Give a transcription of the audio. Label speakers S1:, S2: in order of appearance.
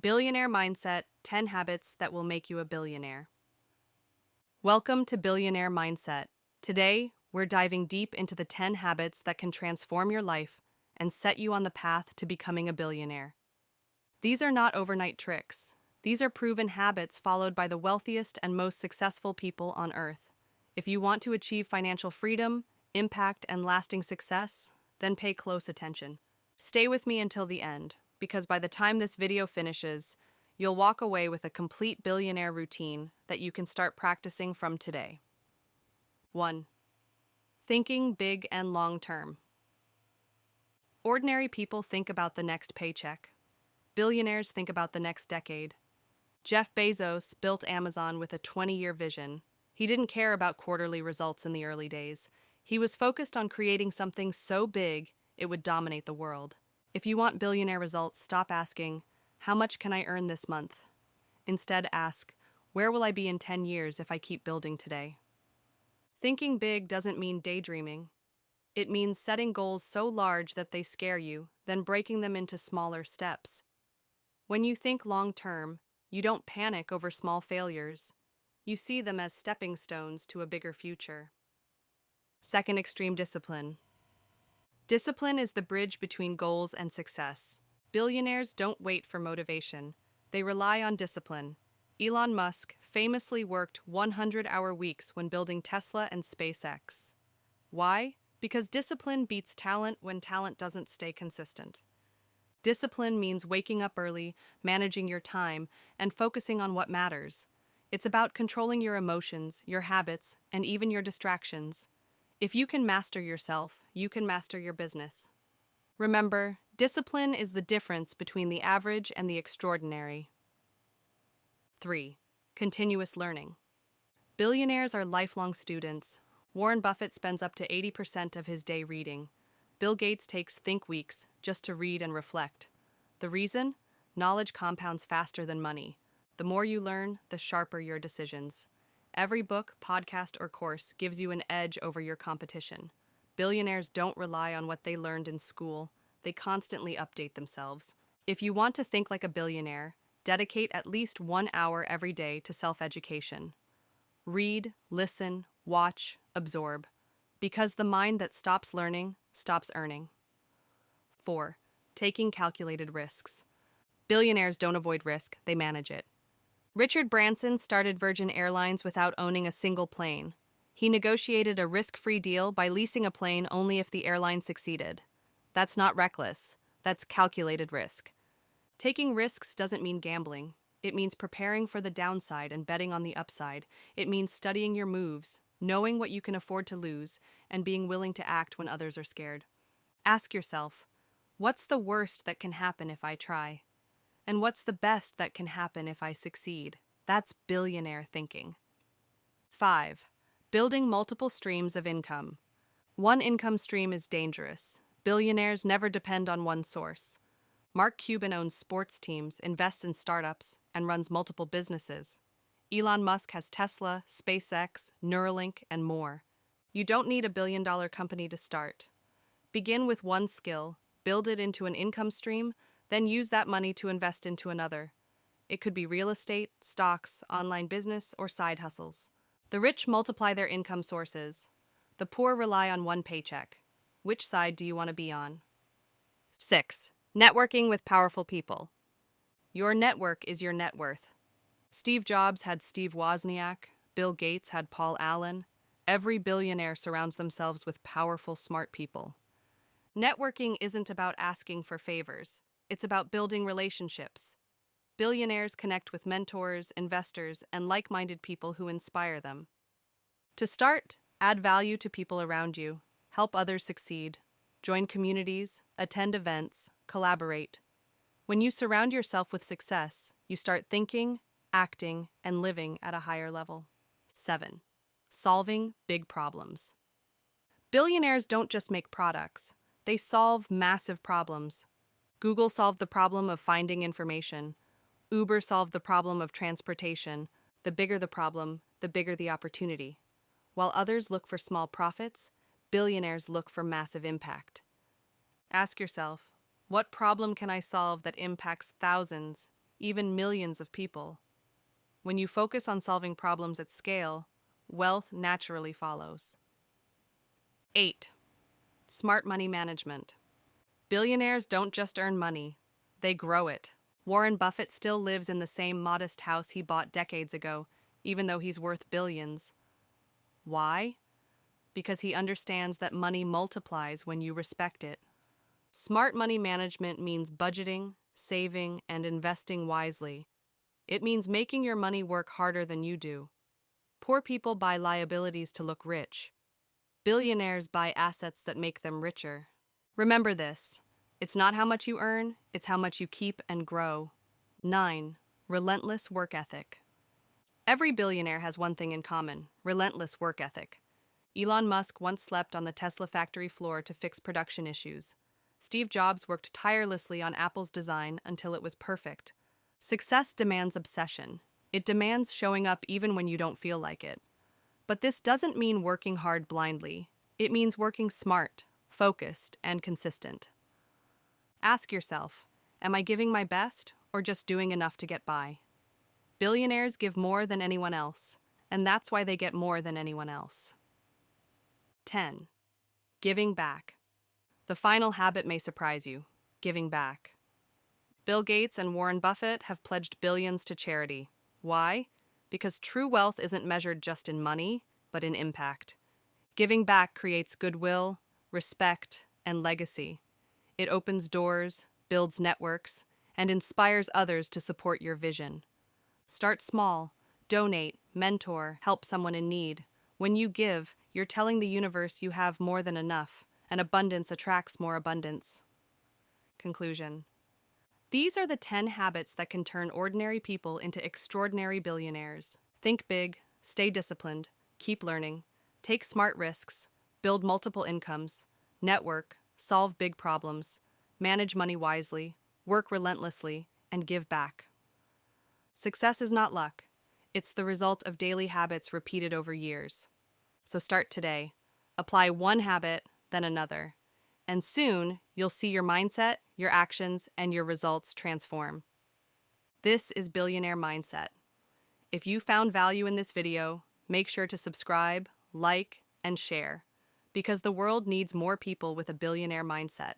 S1: Billionaire Mindset 10 Habits That Will Make You a Billionaire. Welcome to Billionaire Mindset. Today, we're diving deep into the 10 habits that can transform your life and set you on the path to becoming a billionaire. These are not overnight tricks. These are proven habits followed by the wealthiest and most successful people on earth. If you want to achieve financial freedom, impact, and lasting success, then pay close attention. Stay with me until the end, because by the time this video finishes, you'll walk away with a complete billionaire routine that you can start practicing from today. 1. Thinking big and long-term. Ordinary people think about the next paycheck. Billionaires think about the next decade. Jeff Bezos built Amazon with a 20-year vision. He didn't care about quarterly results in the early days. He was focused on creating something so big it would dominate the world. If you want billionaire results, stop asking, "How much can I earn this month?" Instead, ask, "Where will I be in 10 years if I keep building today?" Thinking big doesn't mean daydreaming. It means setting goals so large that they scare you, then breaking them into smaller steps. When you think long-term, you don't panic over small failures. You see them as stepping stones to a bigger future. 2. Extreme discipline. Discipline is the bridge between goals and success. Billionaires don't wait for motivation. They rely on discipline. Elon Musk famously worked 100-hour weeks when building Tesla and SpaceX. Why? Because discipline beats talent when talent doesn't stay consistent. Discipline means waking up early, managing your time, and focusing on what matters. It's about controlling your emotions, your habits, and even your distractions. If you can master yourself, you can master your business. Remember, discipline is the difference between the average and the extraordinary. 3. Continuous learning. Billionaires are lifelong students. Warren Buffett spends up to 80% of his day reading. Bill Gates takes think weeks just to read and reflect. The reason? Knowledge compounds faster than money. The more you learn, the sharper your decisions. Every book, podcast, or course gives you an edge over your competition. Billionaires don't rely on what they learned in school. They constantly update themselves. If you want to think like a billionaire, dedicate at least 1 hour every day to self-education. Read, listen, watch, absorb. Because the mind that stops learning stops earning. 4. Taking calculated risks. Billionaires don't avoid risk, they manage it. Richard Branson started Virgin Airlines without owning a single plane. He negotiated a risk-free deal by leasing a plane only if the airline succeeded. That's not reckless, that's calculated risk. Taking risks doesn't mean gambling. It means preparing for the downside and betting on the upside. It means studying your moves, knowing what you can afford to lose, and being willing to act when others are scared. Ask yourself, what's the worst that can happen if I try? And what's the best that can happen if I succeed? That's billionaire thinking. 5. Building multiple streams of income. One income stream is dangerous. Billionaires never depend on one source. Mark Cuban owns sports teams, invests in startups, and runs multiple businesses. Elon Musk has Tesla, SpaceX, Neuralink, and more. You don't need a billion-dollar company to start. Begin with one skill, build it into an income stream, then use that money to invest into another. It could be real estate, stocks, online business, or side hustles. The rich multiply their income sources. The poor rely on one paycheck. Which side do you want to be on? 6. Networking with powerful people. Your network is your net worth. Steve Jobs had Steve Wozniak. Bill Gates had Paul Allen. Every billionaire surrounds themselves with powerful, smart people. Networking isn't about asking for favors. It's about building relationships. Billionaires connect with mentors, investors, and like-minded people who inspire them. To start, add value to people around you. Help others succeed. Join communities, attend events, collaborate. When you surround yourself with success, you start thinking, acting, and living at a higher level. 7. Solving big problems. Billionaires don't just make products. They solve massive problems. Google solved the problem of finding information. Uber solved the problem of transportation. The bigger the problem, the bigger the opportunity. While others look for small profits, billionaires look for massive impact. Ask yourself, what problem can I solve that impacts thousands, even millions of people. When you focus on solving problems at scale, wealth naturally follows. 8. Smart money management. Billionaires don't just earn money, they grow it. Warren Buffett still lives in the same modest house he bought decades ago, even though he's worth billions. Why? Because he understands that money multiplies when you respect it. Smart money management means budgeting, saving, and investing wisely. It means making your money work harder than you do. Poor people buy liabilities to look rich. Billionaires buy assets that make them richer. Remember this. It's not how much you earn, it's how much you keep and grow. 9. Relentless work ethic. Every billionaire has one thing in common: relentless work ethic. Elon Musk once slept on the Tesla factory floor to fix production issues. Steve Jobs worked tirelessly on Apple's design until it was perfect. Success demands obsession. It demands showing up even when you don't feel like it. But this doesn't mean working hard blindly. It means working smart, focused, and consistent. Ask yourself, am I giving my best or just doing enough to get by? Billionaires give more than anyone else, and that's why they get more than anyone else. 10. Giving back. The final habit may surprise you: giving back. Bill Gates and Warren Buffett have pledged billions to charity. Why? Because true wealth isn't measured just in money, but in impact. Giving back creates goodwill, respect, and legacy. It opens doors, builds networks, and inspires others to support your vision. Start small, donate, mentor, help someone in need. When you give, you're telling the universe you have more than enough, and abundance attracts more abundance. Conclusion. These are the 10 habits that can turn ordinary people into extraordinary billionaires. Think big, stay disciplined, keep learning, take smart risks, build multiple incomes, network, solve big problems, manage money wisely, work relentlessly, and give back. Success is not luck. It's the result of daily habits repeated over years. So start today. Apply one habit, then another. And soon, you'll see your mindset, your actions, and your results transform. This is Billionaire Mindset. If you found value in this video, make sure to subscribe, like, and share, because the world needs more people with a billionaire mindset.